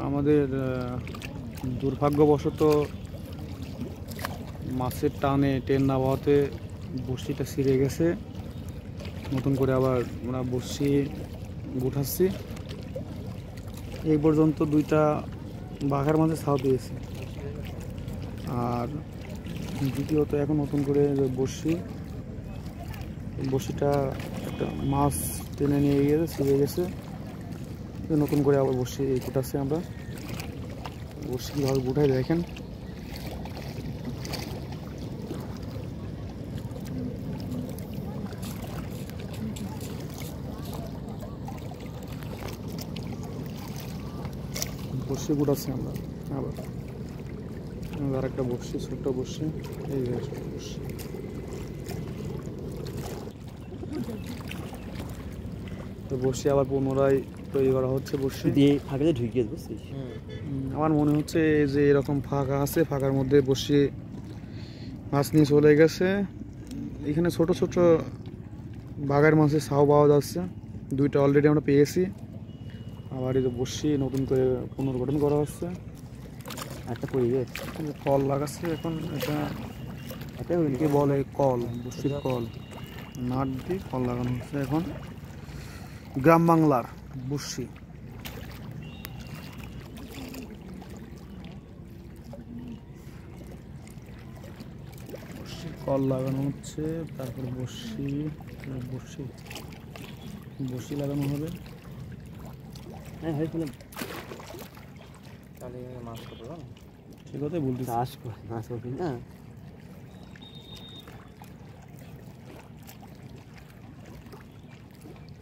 আমাদের দুর্ভাগ্যবশত মাছের টানে টেন না হওয়াতে বড়শিটা ছিঁড়ে গেছে। নতুন করে আবার আমরা বড়শি গুঠাচ্ছি। এই পর্যন্ত দুইটা বাঘার মাঝে ছাও পেয়েছি। আর দ্বিতীয়ত এখন নতুন করে বড়শিটা একটা মাছ টেনে নিয়ে গিয়েছে, ছিঁড়ে গেছে। নতুন করে আবার বড়শি গুটাচ্ছি আমরা। বড়শি কীভাবে গুঠাই দেখেন। বড়শি গুটাচ্ছি আমরা আবার। আর একটা বড়শি, ছোট্ট বড়শি, এই বড়শি। তো বড়শি আবার পুনরায় তৈরি করা হচ্ছে। বড়শি দিয়ে ফাঁকাতে ঢুকিয়ে বুঝছিস। আমার মনে হচ্ছে যে এরকম ফাঁকা আছে, ফাঁকার মধ্যে বড়শি মাছ নিয়ে চলে গেছে। এখানে ছোট ছোট বাঘের মাছের ছাও পাওয়া যাচ্ছে। দুইটা অলরেডি আমরা পেয়েছি। আবার এই যে বড়শি নতুন করে পুনর্গঠন করা হচ্ছে। একটা পরিবেশ কল লাগাচ্ছে এখন। এটা কি বলে, কল, বড়শির কল, নাট দিয়ে কল লাগানো হচ্ছে এখন। গ্রাম বাংলার বড়শি। কল লাগানো হচ্ছে, তারপর বড়শি লাগানো হবে। হ্যাঁ হয়েছিল। তাহলে মাছ করবো সে কথাই বলতে মাছ করবি না।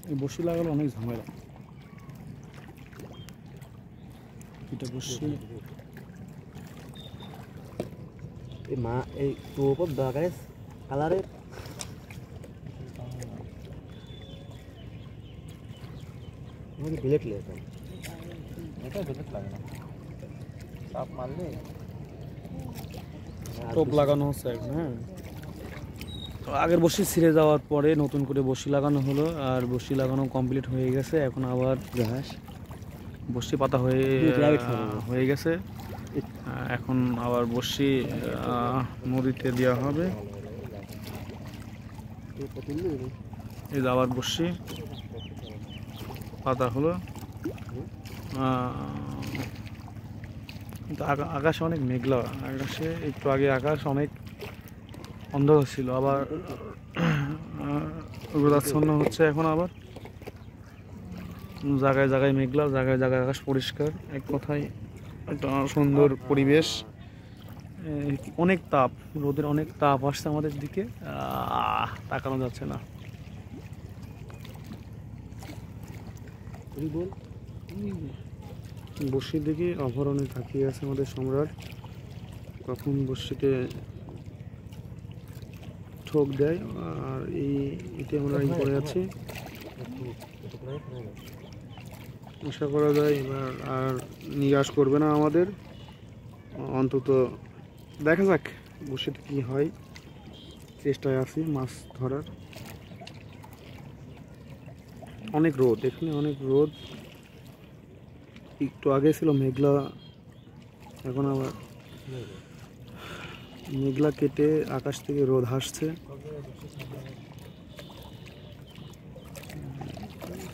এই বড়শি লাগালে অনেক ঝামেলা। এটা বড়শি এই মা এই তো দরকার কালারের বিলেট লেগে এটা বিলেট লাগে না, চাপ মারলে টোপ লাগানো হচ্ছে এখন। হ্যাঁ, তো আগের বড়শি ছিঁড়ে যাওয়ার পরে নতুন করে বড়শি লাগানো হলো। আর বড়শি লাগানো কমপ্লিট হয়ে গেছে। এখন আবার বড়শি পাতা হয়ে গেছে। এখন আবার বড়শি নদীতে দেওয়া হবে। এই যে আবার বড়শি পাতা হলো। কিন্তু আকাশে অনেক মেঘলা। আকাশে একটু আগে আকাশ অনেক অন্ধকার ছিল, আবার রোদাচ্ছন্ন হচ্ছে এখন। আবার জায়গায় জায়গায় মেঘলা, জায়গায় জায়গায় আকাশ পরিষ্কার। এক কথায় একটা সুন্দর পরিবেশ। অনেক তাপ, রোদের অনেক তাপ আসছে আমাদের দিকে, তাকানো যাচ্ছে না। বড়শির দিকে অভরণে তাকিয়ে আছে আমাদের সম্রাট। কখন বড়শিতে ঠোক দেয়। আর এতে আমরা করে আছি। আশা করা যায় এবার আর নিরাশ করবে না আমাদের। অন্তত দেখা যাক বড়শিতে কি হয়। চেষ্টায় আছি মাছ ধরার। অনেক রোদ, এখানে অনেক রোদ। একটু আগে ছিল মেঘলা, এখন আবার মেঘলা কেটে আকাশ থেকে রোদ হাসছে।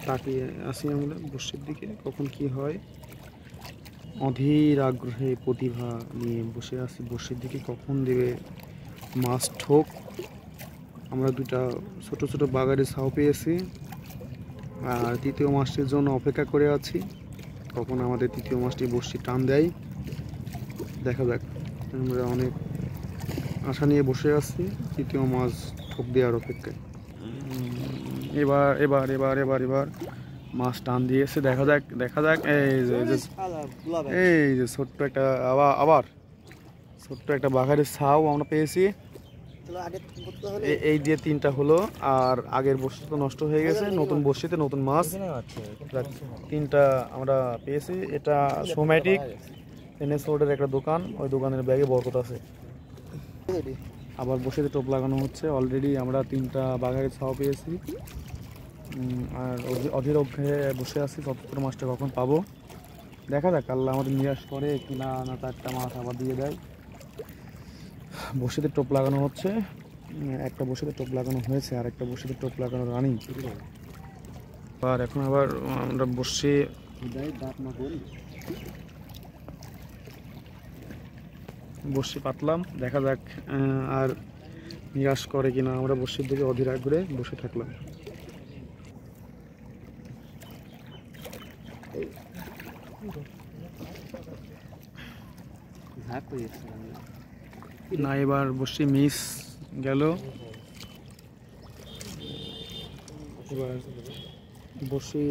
তাকিয়ে আসি আমরা বড়শির দিকে, কখন কি হয়। অধীর আগ্রহে প্রতিভা নিয়ে বসে আছি বড়শির দিকে, কখন দেবে মাছ ঠোক। আমরা দুটা ছোট ছোট বাগারের ছাও পেয়েছি। আর তৃতীয় মাছটির জন্য অপেক্ষা করে আছি, কখন আমাদের তৃতীয় মাছটি বড়শি টান দেয়। দেখা যাক। আমরা অনেক আশা নিয়ে বসে আছি তৃতীয় মাছ ঠোক দেওয়ার অপেক্ষায়। এবার এবার এবার এবার এবার মাছ টান দিয়েছে। দেখা যাক। এই যে ছোট্ট একটা আবার ছোট্ট একটা বাঘারের ছাও আমরা পেয়েছি। এই দিয়ে তিনটা হলো। আর আগের বড়শি তো নষ্ট হয়ে গেছে, নতুন বড়শিতে নতুন মাছ তিনটা আমরা পেয়েছি। এটা সোম্যাটিক NS রোডের একটা দোকান, ওই দোকানের ব্যাগে বরকত আছে। আবার বড়শিতে টোপ লাগানো হচ্ছে। অলরেডি আমরা তিনটা বাঘারের ছাও পেয়েছি। আর অধীর অগ্রহে বসে আছি কতক্ষণ মাছটা কখন পাবো। দেখা যাক আল্লাহ আমাদের নিরাশ করে কিনা, না 4টা মাছ আবার দিয়ে দেয়। বসিতে টোপ লাগানো হচ্ছে, একটা বসিতে টোপ লাগানো হয়েছে আর একটা বসিতে টোপ লাগানো রানিং। আর এখন আবার আমরা বসছি বসি পাতলাম, দেখা যাক আর নিরাশ করে কিনা। আমরা বসির দিকে অধীর আগ্রহে বসে থাকলাম। না, এবার বসি মিস গেল। এবার বসি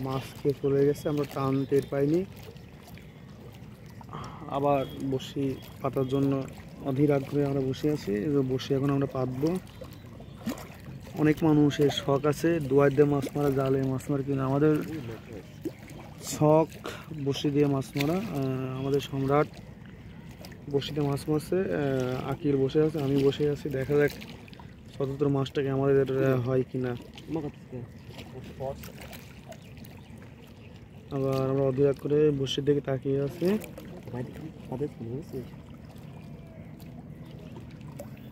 মাছ খেয়ে চলে গেছে, আমরা টান টের পাইনি। আবার বসি পাতার জন্য অধীর আগ্রহে আমরা বসে আছি। এবার বসি এখন আমরা পাতবো। অনেক মানুষের শখ আছে দুয়ার দিয়ে মাছ মারা, জালে মাছ মারা, কিন্তু আমাদের শখ বসি দিয়ে মাছ মারা। আমাদের সম্রাট বসিতে মাছ মারছে, আকির বসে আছে, আমি বসে আছি। দেখা যাক সতত মাছটাকে আমাদের হয় কিনা। আবার আমরা অধীর করে বসির দিকে তাকিয়ে আছি।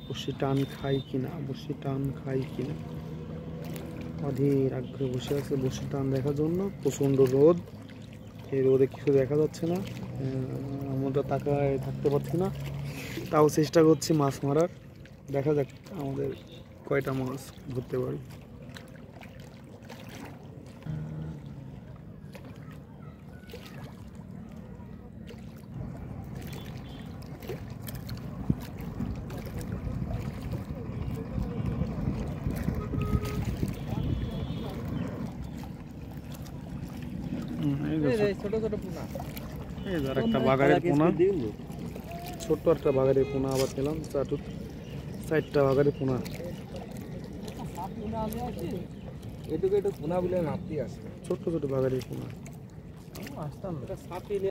বসি টান খাই কিনা, বসি টান খাই কিনা, অধীর আগ্রহে বসে আছে বসি টান দেখার জন্য। প্রচণ্ড রোদ, এই রোদে কিছু দেখা যাচ্ছে না, আমরা তাকায় থাকতে পারছি না। তাও চেষ্টা করছি মাছ মারার। দেখা যাক আমাদের কয়টা মাছ ধরতে পারি। ছোট ছোট পোনা, এই ধর একটা বাগারের পোনা, ছোট্ট একটা বাগারের পোনা আবার পেলাম। 4টা বাগারের পোনা। এটুকু পোনা বলে মাপতে আসে, ছোট্ট ছোট বাগারের পোনা। আসতাম